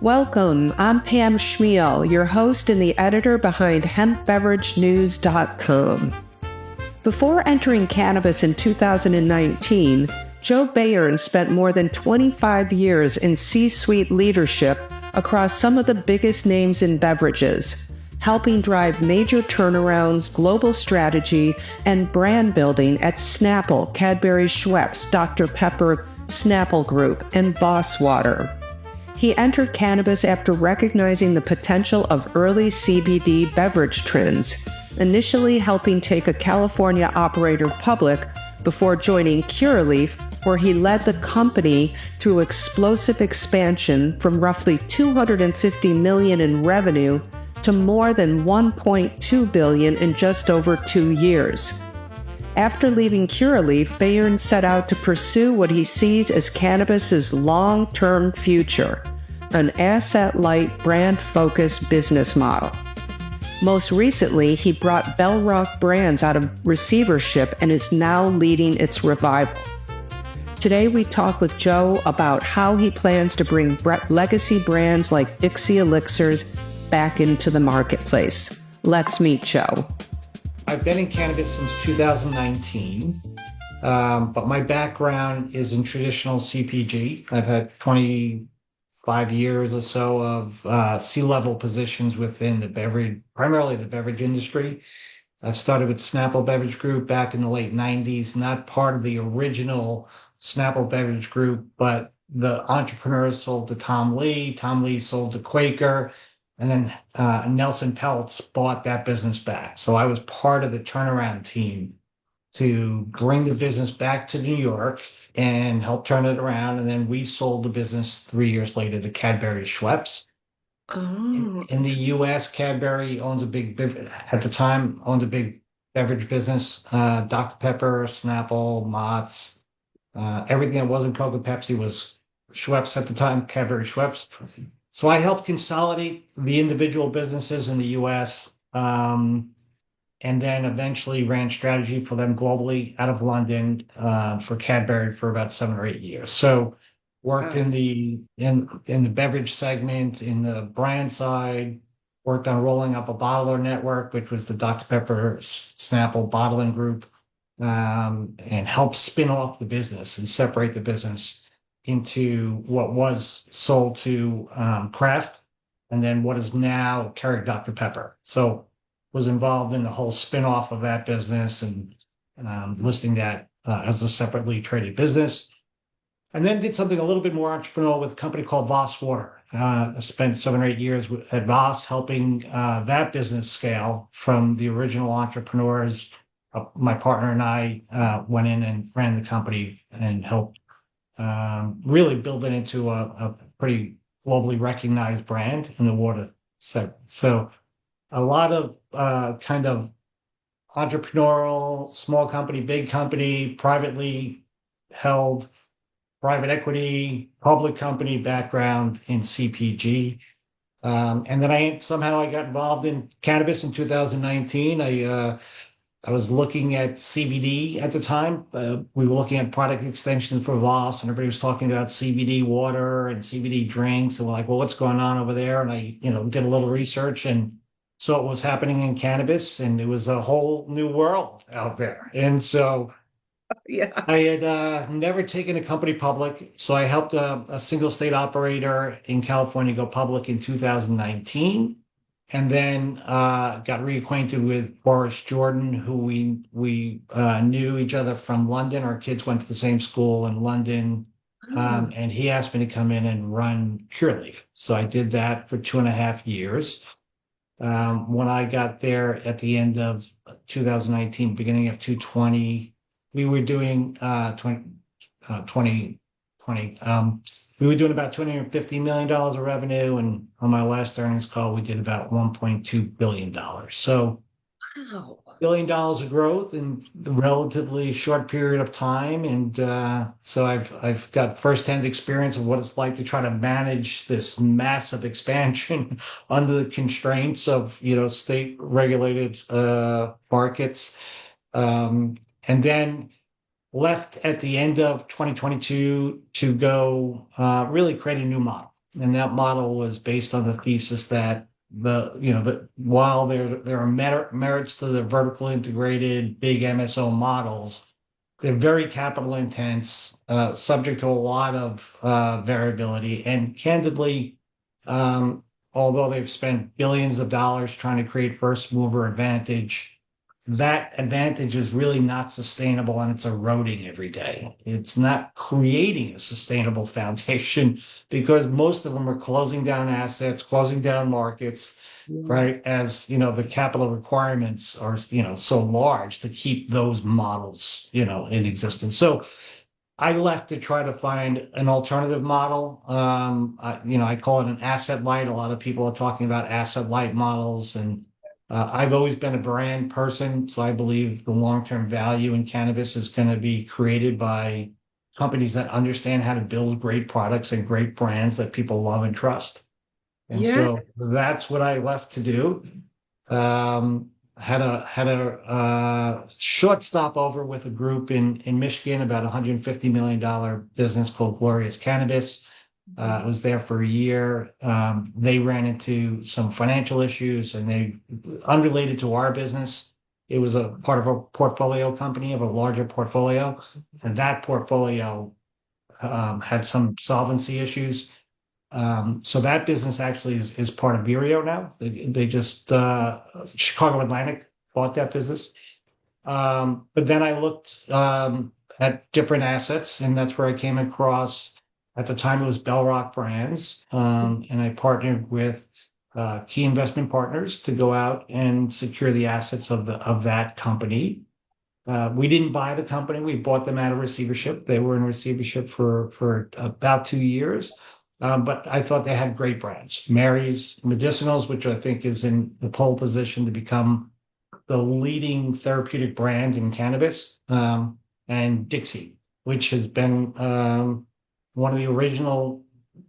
Welcome. I'm Pam Schmiel, your host and the editor behind hempbeveragenews.com. Before entering cannabis in 2019, Joe Bayern spent more than 25 years in C-suite leadership across some of the biggest names in beverages, helping drive major turnarounds, global strategy, and brand building at Snapple, Cadbury Schweppes, Dr. Pepper Snapple Group, and Voss Water. He entered cannabis after recognizing the potential of early CBD beverage trends, initially helping take a California operator public before joining Curaleaf, where he led the company through explosive expansion from roughly $250 million in revenue to more than $1.2 billion in just over 2 years. After leaving Curaleaf, Bayern set out to pursue what he sees as cannabis's long-term future, an asset-light, brand-focused business model. Most recently, he brought BellRock Brands out of receivership and is now leading its revival. Today, we talk with Joe about how he plans to bring legacy brands like Dixie Elixirs back into the marketplace. Let's meet Joe. I've been in cannabis since 2019, but my background is in traditional CPG. I've had 25 years or so of C-level positions within the beverage, primarily the beverage industry. I started with Snapple Beverage Group back in the late 90s, not part of the original Snapple Beverage Group, but the entrepreneurs sold to Tom Lee sold to Quaker, and then Nelson Peltz bought that business back. So I was part of the turnaround team to bring the business back to New York and help turn it around. And then we sold the business 3 years later to Cadbury Schweppes. Oh. In the US, Cadbury owns a big, at the time, owned a big beverage business. Dr. Pepper, Snapple, Mott's, everything that wasn't Coca Pepsi was Schweppes at the time, Cadbury Schweppes. So I helped consolidate the individual businesses in the US, and then eventually ran strategy for them globally out of London for Cadbury for about 7 or 8 years. So worked in the beverage segment, in the brand side, worked on rolling up a bottler network, which was the Dr. Pepper Snapple Bottling Group, and helped spin off the business and separate the business into what was sold to Kraft, and then what is now Keurig Dr. Pepper. So was involved in the whole spin-off of that business and listing that as a separately traded business. And then did something a little bit more entrepreneurial with a company called Voss Water. I spent 7 or 8 years at Voss helping that business scale from the original entrepreneurs. My partner and I went in and ran the company and helped really build it into a pretty globally recognized brand in the water segment. So a lot of kind of entrepreneurial, small company, big company, privately held, private equity, public company background in CPG. And then I got involved in cannabis in 2019. I was looking at CBD at the time. We were looking at product extensions for Voss, and everybody was talking about CBD water and CBD drinks. And we're like, well, what's going on over there? And I, did a little research and saw what was happening in cannabis, and it was a whole new world out there. And so Yeah. I had never taken a company public. So I helped a single state operator in California go public in 2019. And then got reacquainted with Boris Jordan, who we knew each other from London. Our kids went to the same school in London, and he asked me to come in and run Curaleaf. So I did that for 2.5 years. When I got there at the end of 2019, beginning of 2020, we were doing 2020. We were doing about $250 million of revenue, and on my last earnings call, we did about $1.2 billion. So Wow. $1 billion of growth in a relatively short period of time. And so I've got firsthand experience of what it's like to try to manage this massive expansion under the constraints of, state regulated markets. And then left at the end of 2022 to go really create a new model. And that model was based on the thesis that that while there are merits to the vertical integrated big MSO models, they're very capital intense, subject to a lot of variability, and candidly, um, although they've spent billions of dollars trying to create first mover advantage, that advantage is really not sustainable and it's eroding every day. It's not creating a sustainable foundation because most of them are closing down assets, closing down markets, Yeah. right? As the capital requirements are, so large to keep those models, in existence. So I left to try to find an alternative model. I call it an asset light. A lot of people are talking about asset light models, and I've always been a brand person, so I believe the long-term value in cannabis is going to be created by companies that understand how to build great products and great brands that people love and trust. And Yeah. so that's what I left to do. Um, had a short stopover with a group in Michigan, about $150 million business called Glorious Cannabis. I was there for a year. They ran into some financial issues, and they unrelated to our business. It was a part of a portfolio company of a larger portfolio, and that portfolio had some solvency issues. So that business actually is part of Vireo now. They just Chicago Atlantic bought that business. But then I looked at different assets, and that's where I came across. At the time, it was BellRock Brands, and I partnered with key investment partners to go out and secure the assets of that company. We didn't buy the company; we bought them out of receivership. They were in receivership for about 2 years. But I thought they had great brands. Mary's Medicinals, which I think is in the pole position to become the leading therapeutic brand in cannabis, and Dixie, which has been one of the original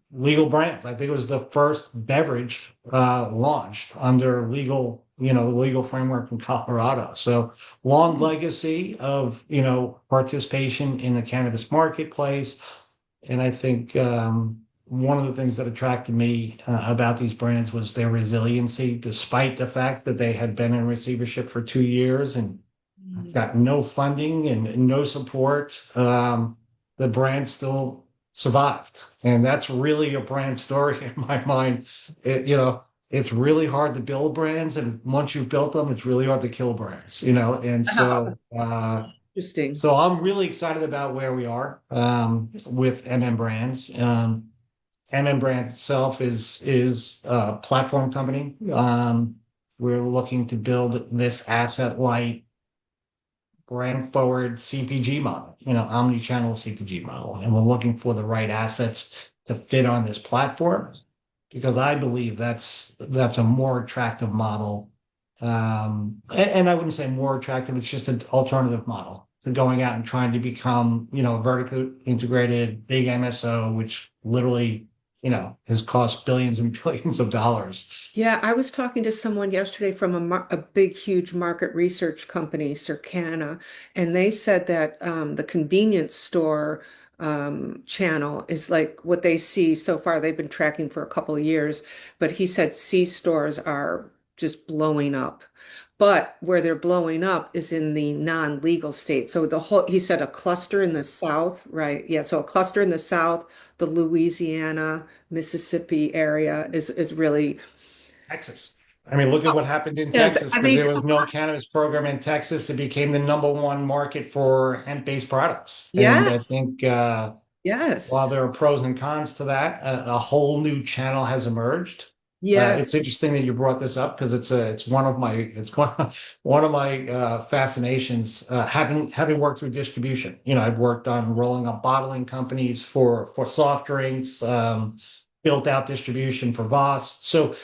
legal brands. I think it was the first beverage launched under the legal framework in Colorado. So long legacy of participation in the cannabis marketplace, and I think one of the things that attracted me about these brands was their resiliency, despite the fact that they had been in receivership for 2 years and got no funding and no support. The brand still survived, and that's really a brand story in my mind. It's really hard to build brands, and once you've built them, it's really hard to kill brands. And Interesting. so I'm really excited about where we are with MM Brands. MM Brands itself is a platform company. We're looking to build this asset light, brand forward CPG model, omni-channel CPG model, and we're looking for the right assets to fit on this platform because I believe that's a more attractive model. And I wouldn't say more attractive; it's just an alternative model to going out and trying to become, vertically integrated big MSO, which literally has cost billions and billions of dollars. Yeah, I was talking to someone yesterday from a big, huge market research company, Circana, and they said that the convenience store channel is like what they see so far. They've been tracking for a couple of years, but he said C stores are just blowing up. But where they're blowing up is in the non-legal state. So he said a cluster in the South, right? Yeah, so a cluster in the South, the Louisiana, Mississippi area is really. Texas. I mean, look at what happened in Yes, Texas I because mean, there was no cannabis program in Texas. It became the number one market for hemp-based products. And I yes, think while yes, there are pros and cons to that, a whole new channel has emerged. yes, It's interesting that you brought this up because it's one of my fascinations. Having worked through distribution, I've worked on rolling up bottling companies for soft drinks, built out distribution for Voss. So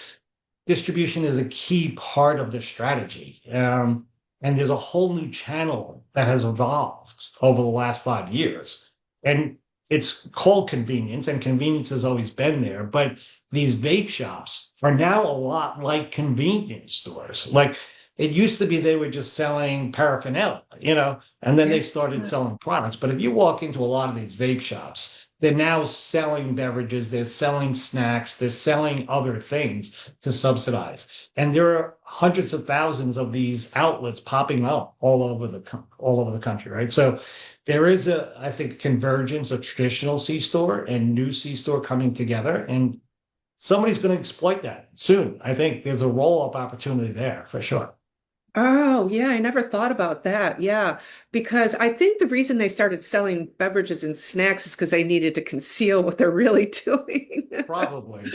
distribution is a key part of the strategy. And there's a whole new channel that has evolved over the last 5 years. And it's called convenience, and convenience has always been there. But these vape shops are now a lot like convenience stores. Like it used to be they were just selling paraphernalia, and then yeah, they started selling products. But if you walk into a lot of these vape shops, they're now selling beverages, they're selling snacks, they're selling other things to subsidize. And there are hundreds of thousands of these outlets popping up all over the country, right? So there is I think, convergence of traditional C-store and new C-store coming together, and somebody's going to exploit that soon. I think there's a roll-up opportunity there for sure. Oh, yeah, I never thought about that. Yeah, because I think the reason they started selling beverages and snacks is because they needed to conceal what they're really doing. Probably,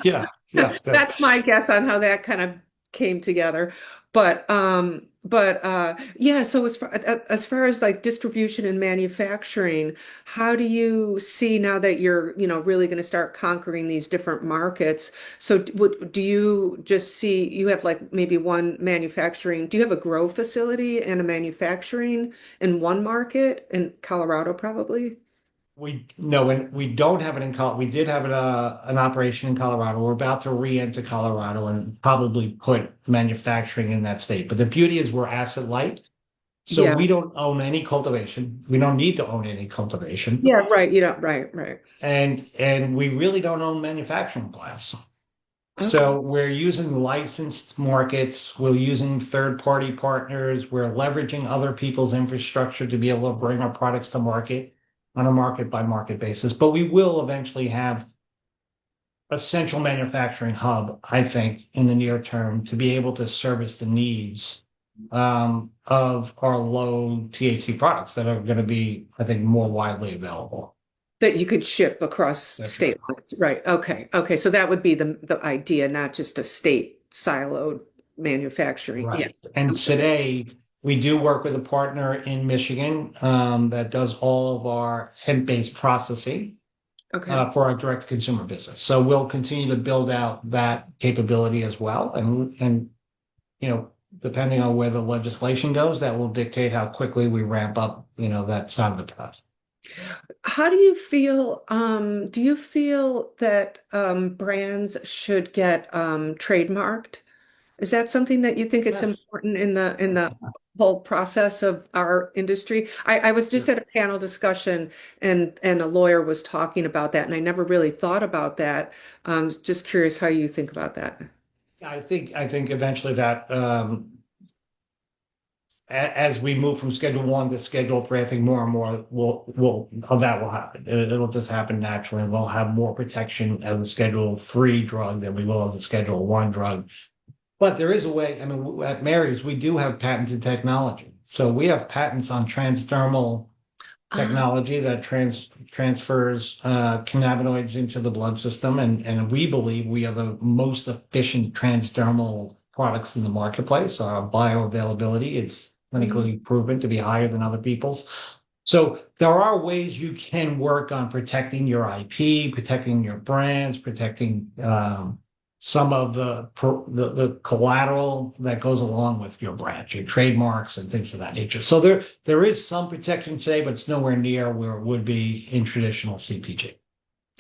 yeah, yeah. That's my guess on how that kind of came together. Yeah, so as far as like distribution and manufacturing, how do you see now that you're, really going to start conquering these different markets? So do you just see you have like maybe one manufacturing, do you have a grow facility and a manufacturing in one market in Colorado probably? We no, and we don't have it in Col. We did have an operation in Colorado. We're about to re-enter Colorado and probably put manufacturing in that state. But the beauty is we're asset light, so Yeah. we don't own any cultivation. We don't need to own any cultivation, Yeah, right. You don't, right, right. and we really don't own manufacturing plants. Okay. So we're using licensed markets. We're using third-party partners. We're leveraging other people's infrastructure to be able to bring our products to market on a market by market basis. But we will eventually have a central manufacturing hub, I think, in the near term to be able to service the needs of our low THC products that are going to be, I think, more widely available. That you could ship across That's state right. lines. Right. Okay. Okay. So that would be the idea, not just a state siloed manufacturing. Yeah. Right. And today we do work with a partner in Michigan that does all of our hemp-based processing Okay. for our direct consumer business. So we'll continue to build out that capability as well. And depending on where the legislation goes, that will dictate how quickly we ramp up, that side of the path. How do you feel that brands should get trademarked? Is that something that you think it's Yes. important in the whole process of our industry? I was just Sure. at a panel discussion and a lawyer was talking about that, and I never really thought about that. Just curious how you think about that. I think eventually that as we move from Schedule 1 to Schedule 3, I think more and more will of that will happen. It'll just happen naturally, and we'll have more protection as a Schedule 3 drug than we will as a Schedule 1 drug. But there is a way. I mean, at Mary's, we do have patented technology. So we have patents on transdermal Ah, technology that transfers cannabinoids into the blood system, and we believe we are the most efficient transdermal products in the marketplace. Our bioavailability is mm, clinically proven to be higher than other people's. So there are ways you can work on protecting your IP, protecting your brands, protecting some of the collateral that goes along with your brand, your trademarks and things of that nature. So there is some protection today, but it's nowhere near where it would be in traditional CPG.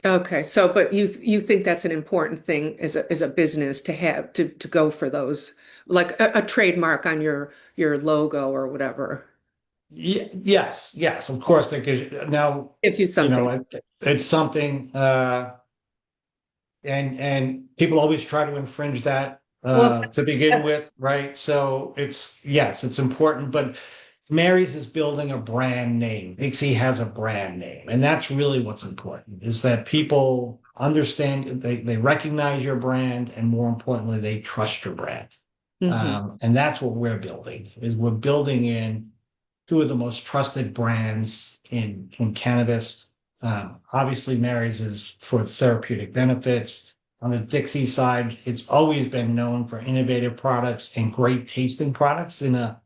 okay. So, but you think that's an important thing as a business to have to go for those, like a trademark on your logo or whatever. Yes, yes, of course. Now, Gives you something. it's something, and people always try to infringe that Well, to begin with, right? So it's important, but Mary's is building a brand name. Dixie has a brand name, and that's really what's important, is that people understand, they recognize your brand, and more importantly, they trust your brand. mhm. And that's what we're building, is we're building in two of the most trusted brands in cannabis. Obviously, Mary's is for therapeutic benefits. On the Dixie side, it's always been known for innovative products and great tasting products in a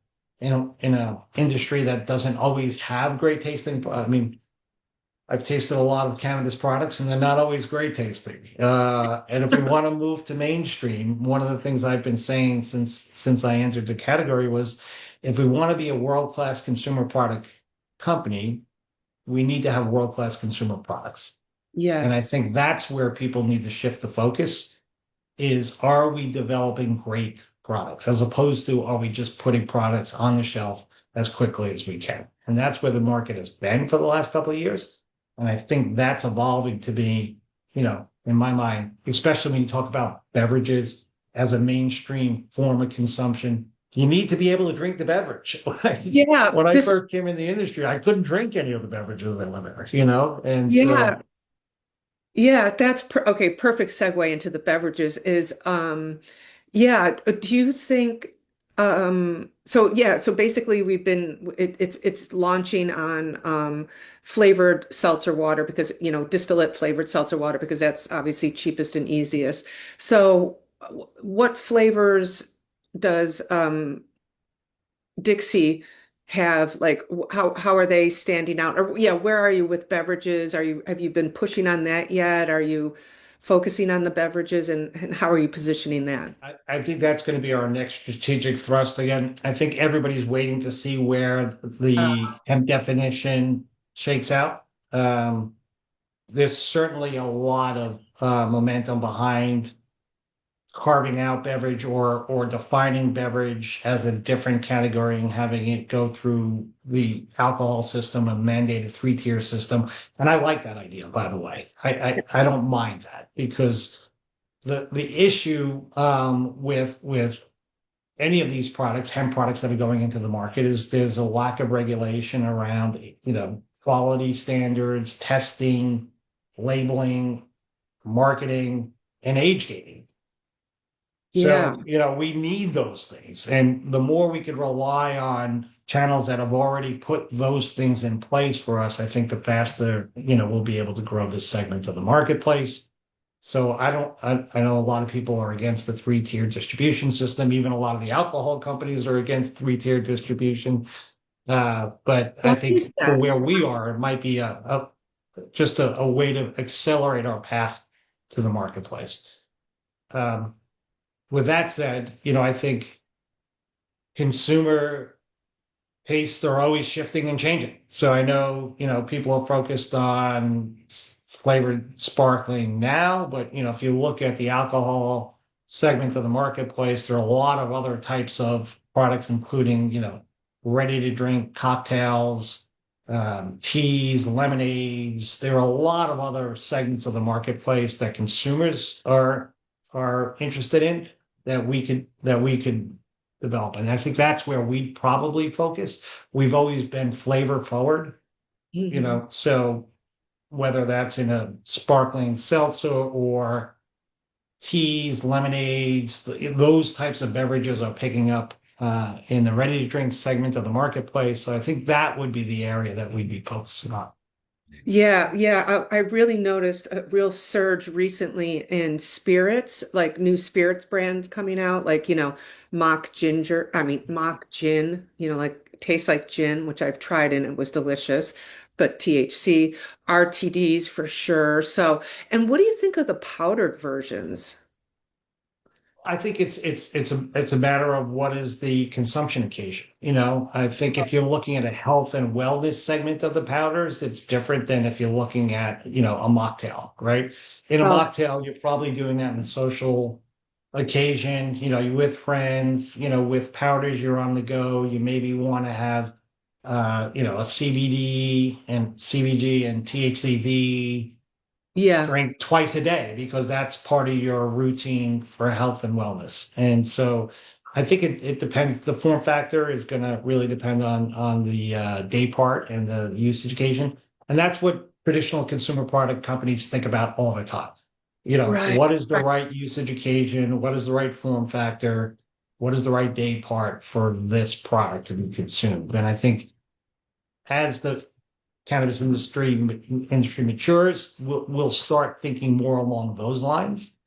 industry that doesn't always have great tasting. I mean, I've tasted a lot of cannabis products and they're not always great tasting. And if we want to move to mainstream, one of the things I've been saying since I entered the category was, if we want to be a world-class consumer product company, we need to have world-class consumer products. And I Yes. think that's where people need to shift the focus, is, are we developing great products as opposed to, are we just putting products on the shelf as quickly as we can? And that's where the market has been for the last couple of years. And I think that's evolving to be, in my mind, especially when you talk about beverages as a mainstream form of consumption, you need to be able to drink the beverage. Like, Yeah, when I this, first came in the industry, I couldn't drink any of the beverages that were there, And yeah, so yeah, that's okay. Perfect segue into the beverages is, yeah. Do you think, so yeah, so basically it's launching on, flavored seltzer water because, distillate flavored seltzer water because that's obviously cheapest and easiest. So, what flavors does, Dixie have like how are they standing out? Or yeah, where are you with beverages? Have you been pushing on that yet? Are you focusing on the beverages and how are you positioning that? I think that's going to be our next strategic thrust. Again, I think everybody's waiting to see where the hemp definition shakes out. There's certainly a lot of momentum behind carving out beverage or defining beverage as a different category and having it go through the alcohol system, a mandated three-tier system. And I like that idea, by the way. I don't mind that because the issue with any of these products, hemp products that are going into the market, is there's a lack of regulation around, quality standards, testing, labeling, marketing, and age gating. Yeah. So, we need those things. And the more we could rely on channels that have already put those things in place for us, I think the faster, we'll be able to grow this segment of the marketplace. So I know a lot of people are against the three-tier distribution system. Even a lot of the alcohol companies are against three-tier distribution. But I Why is think for that? where we are, it might be just a way to accelerate our path to the marketplace. Um, with that said, I think consumer tastes are always shifting and changing. So I know, people are focused on flavored sparkling now, but if you look at the alcohol segment of the marketplace, there are a lot of other types of products, including, ready to drink cocktails, teas, lemonades. There are a lot of other segments of the marketplace that consumers are interested in that we could develop. And I think that's where we probably focus. We've always been flavor forward, Mhm. so whether that's in a sparkling seltzer or teas, lemonades, those types of beverages are picking up in the ready to drink segment of the marketplace. So I think that would be the area that we'd be focusing on. Yeah, yeah. I really noticed a real surge recently in spirits, like new spirits brands coming out, like, mock gin, like tastes like gin, which I've tried and it was delicious, but THC, RTDs for sure. So, and what do you think of the powdered versions? I think it's a matter of what is the consumption occasion. I think if you're looking at a health and wellness segment of the powders, it's different than if you're looking at, a mocktail, right? In a Okay. mocktail, you're probably doing that in a social occasion, you're with friends, with powders, you're on the go. You maybe want to have a CBD and THCV Yeah, drink twice a day because that's part of your routine for health and wellness. And so I think it depends. The form factor is going to really depend on the day part and the usage occasion. And that's what traditional consumer product companies think about all the time. right. What is the Right. right usage occasion? What is the right form factor? What is the right day part for this product to be consumed? And I think as the cannabis industry matures, we'll start thinking more along those lines,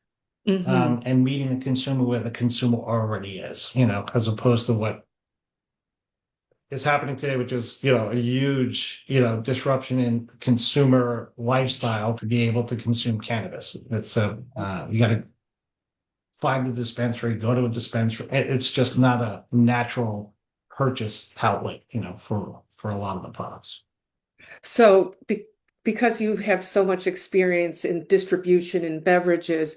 Hmm. and meeting the consumer where the consumer already is, as opposed to what is happening today, which is, a huge, disruption in consumer lifestyle to be able to consume cannabis. It's you got to find the dispensary, go to a dispensary. It's just not a natural purchase outlet, for a lot of the products. So, because you have so much experience in distribution and beverages,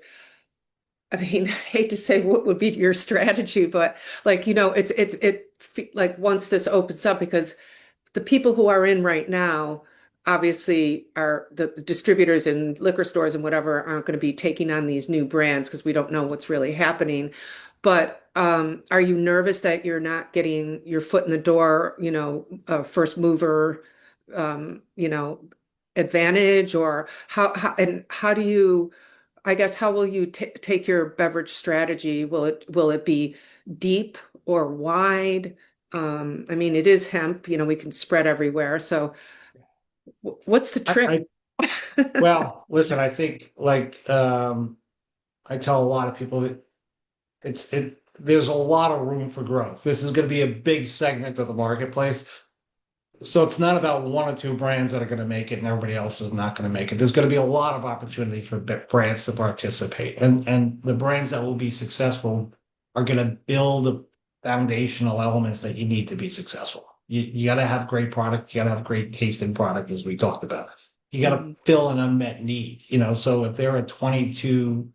I mean, I hate to say what would be your strategy, but like, like once this opens up, because the people who are in right now, obviously are the distributors and liquor stores and whatever aren't going to be taking on these new brands because we don't know what's really happening. But are you nervous that you're not getting your foot in the door, first mover, you know, advantage, or how do you, I guess, how will you take your beverage strategy? Will it be deep or wide? I mean, it is hemp, we can spread everywhere. So what's the I, trick? I well, listen, I think I tell a lot of people that there's a lot of room for growth. This is going to be a big segment of the marketplace. So it's not about one or two brands that are going to make it and everybody else is not going to make it. There's going to be a lot of opportunity for brands to participate. And the brands that will be successful are going to build the foundational elements that you need to be successful. You got to have great product. You got to have great tasting product, as we talked about. You got to Mhm. fill an unmet need. So if there are 22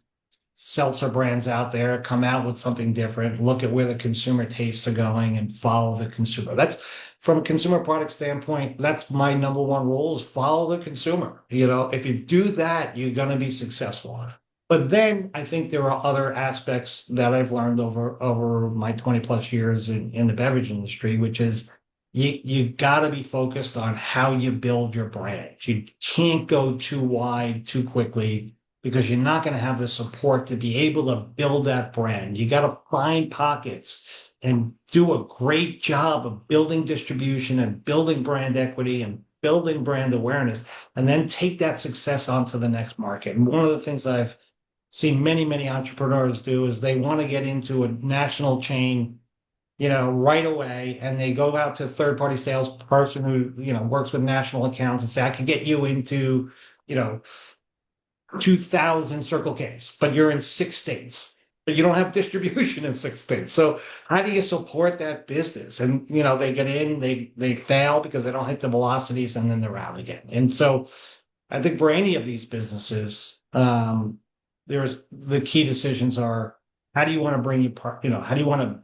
seltzer brands out there, come out with something different, look at where the consumer tastes are going and follow the consumer. That's from a consumer product standpoint, that's my number one rule is follow the consumer. If you do that, you're going to be successful. But then I think there are other aspects that I've learned over my 20 plus years in the beverage industry, which is you got to be focused on how you build your brand. You can't go too wide too quickly because you're not going to have the support to be able to build that brand. You got to find pockets and do a great job of building distribution and building brand equity and building brand awareness, and then take that success onto the next market. And one of the things I've seen many, many entrepreneurs do is they want to get into a national chain, right away, and they go out to a third-party salesperson who, works with national accounts and say, I can get you into, you know, 2,000 Circle Ks, but you're in 6 states, but you don't have distribution in 6 states. So how do you support that business? And, they get in, they fail because they don't hit the velocities and then they're out again. And so I think for any of these businesses, there's the key decisions are how do you want to bring how do you want to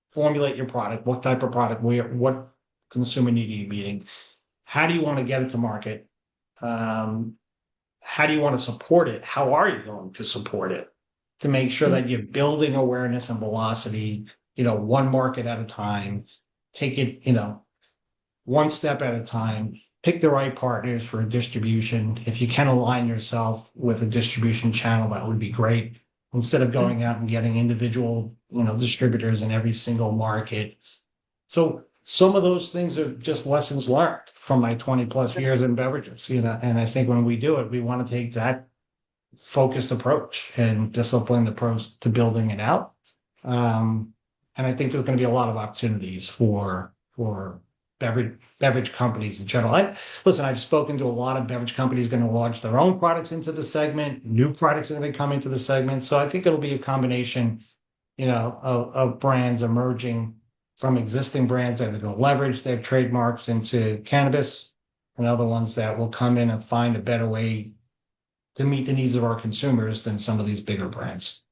formulate your product? What type of product? What consumer need are you meeting? How do you want to get it to market? Um, how do you want to support it? How are you going to support it to make sure that you're building awareness and velocity, one market at a time, take it, one step at a time, pick the right partners for distribution. If you can align yourself with a distribution channel, that would be great. Instead of going out and getting individual, distributors in every single market. So some of those things are just lessons learned from my 20 plus years in beverages, and I think when we do it, we want to take that focused approach and disciplined approach to building it out. And I think there's going to be a lot of opportunities for beverage companies in general. Listen, I've spoken to a lot of beverage companies going to launch their own products into the segment. New products are going to come into the segment. So I think it'll be a combination, of brands emerging from existing brands that are going to leverage their trademarks into cannabis, and other ones that will come in and find a better way to meet the needs of our consumers than some of these bigger brands.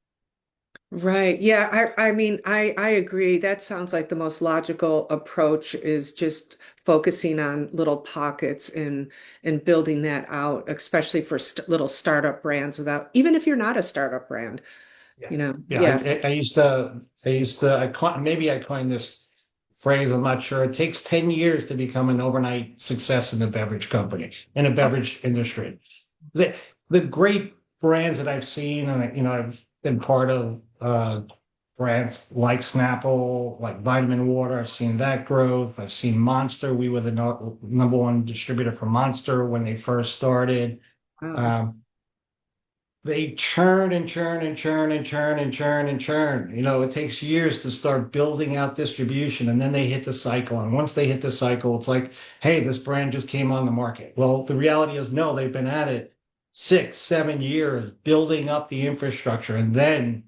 Right. Yeah, I mean, I agree. That sounds like the most logical approach is just focusing on little pockets and building that out, especially for little startup brands without, even if you're not a startup brand, Yeah. you know. Yeah, Yeah. maybe I coined this phrase, I'm not sure. It takes 10 years to become an overnight success in the beverage company, in a beverage industry. The, the great brands that I've seen, and, I've been part of brands like Snapple, like Vitamin Water. I've seen that growth. I've seen Monster. We were the number one distributor for Monster when they first started. Wow. Um, they churn and churn and churn and churn and churn and churn. It takes years to start building out distribution, and then they hit the cycle. And once they hit the cycle, it's like, hey, this brand just came on the market. Well, the reality is, no, they've been at it 6, 7 years building up the infrastructure, and then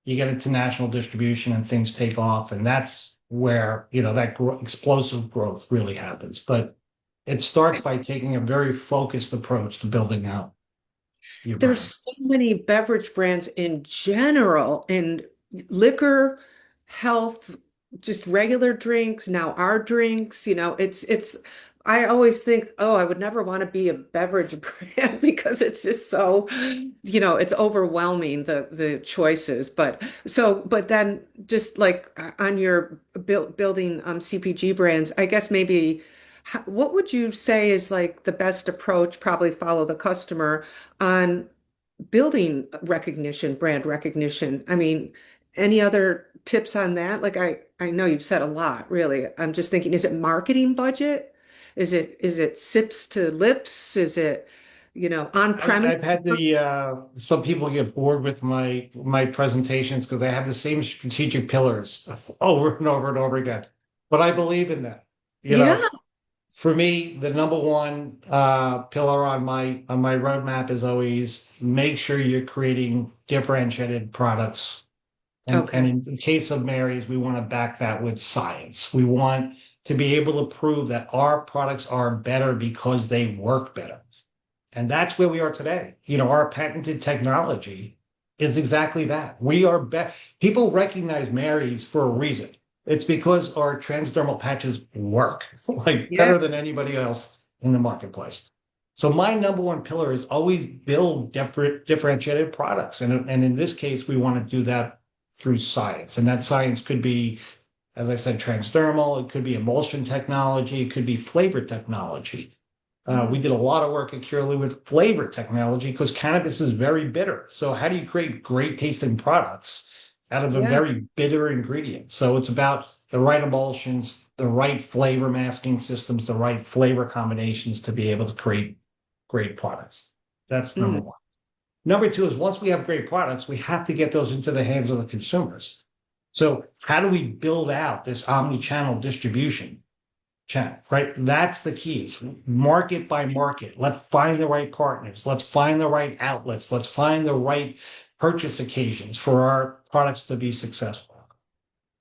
you get into national distribution and things take off, and that's where that explosive growth really happens. But it starts by taking a very focused approach to building out your There's brand. so many beverage brands in general, and liquor, health, just regular drinks, now our drinks, it's I always think, oh, I would never want to be a beverage brand because it's just so, it's overwhelming the choices. But then just like on your building CPG brands, I guess maybe what would you say is like the best approach? Probably follow the customer on building recognition, brand recognition. I mean, any other tips on that? Like I know you've said a lot, really. I'm just thinking, is it marketing budget? Is it sips to lips? Is it, on premise? I've had some people get bored with my presentations because I have the same strategic pillars over and over and over again. But I believe in them. You Yeah. know, for me, the number one pillar on my roadmap is always make sure you're creating differentiated products. And Okay. in the case of Mary's, we want to back that with science. We want to be able to prove that our products are better because they work better. And that's where we are today. Our patented technology is exactly that. We are people recognize Mary's for a reason. It's because our transdermal patches work like Yeah. better than anybody else in the marketplace. So my number one pillar is always build differentiated products. And in this case, we want to do that through science. And that science could be, as I said, transdermal, it could be emulsion technology, it could be flavor technology. We did a lot of work at Curaleaf with flavor technology because cannabis is very bitter. So how do you create great tasting products out of a Yeah. very bitter ingredient? So it's about the right emulsions, the right flavor masking systems, the right flavor combinations to be able to create great products. That's number Mm. one. Number two is once we have great products, we have to get those into the hands of the consumers. So how do we build out this omni-channel distribution channel, right? That's the key. It's market by market. Let's find the right partners. Let's find the right outlets. Let's find the right purchase occasions for our products to be successful.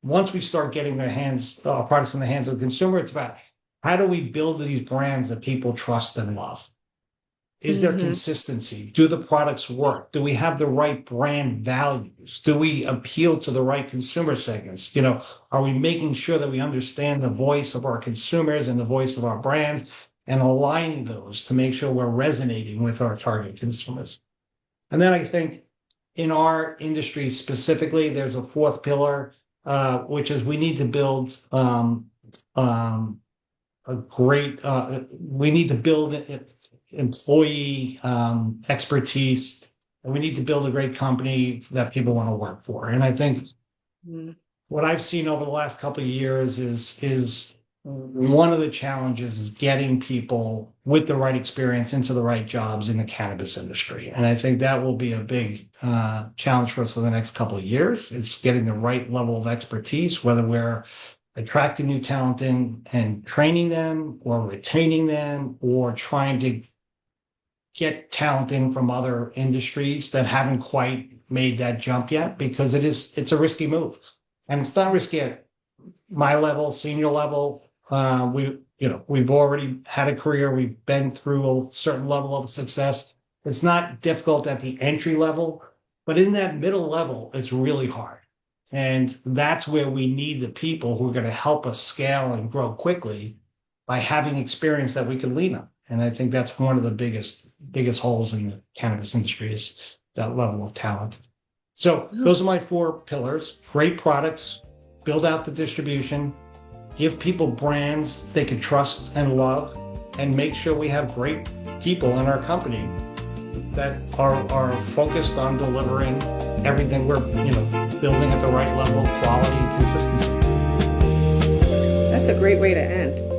Once we start getting products in the hands of the consumer, it's about how do we build these brands that people trust and love? Is there Hmm. consistency? Do the products work? Do we have the right brand values? Do we appeal to the right consumer segments? Are we making sure that we understand the voice of our consumers and the voice of our brands and aligning those to make sure we're resonating with our target consumers? And then I think in our industry specifically, there's a fourth pillar, which is we need to build we need to build employee expertise, and we need to build a great company that people want to work for. And I think Mm. what I've seen over the last couple of years is one of the challenges is getting people with the right experience into the right jobs in the cannabis industry. And I think that will be a big challenge for us for the next couple of years. It's getting the right level of expertise, whether we're attracting new talent in and training them or retaining them or trying to get talent in from other industries that haven't quite made that jump yet because it's a risky move. And it's not risky at my level, senior level. We've already had a career. We've been through a certain level of success. It's not difficult at the entry level, but in that middle level, it's really hard. And that's where we need the people who are going to help us scale and grow quickly by having experience that we can lean on. And I think that's one of the biggest holes in the cannabis industry is that level of talent. So those are my four pillars: great products, build out the distribution, give people brands they can trust and love, and make sure we have great people in our company that are focused on delivering everything we're building at the right level of quality and consistency. That's a great way to end.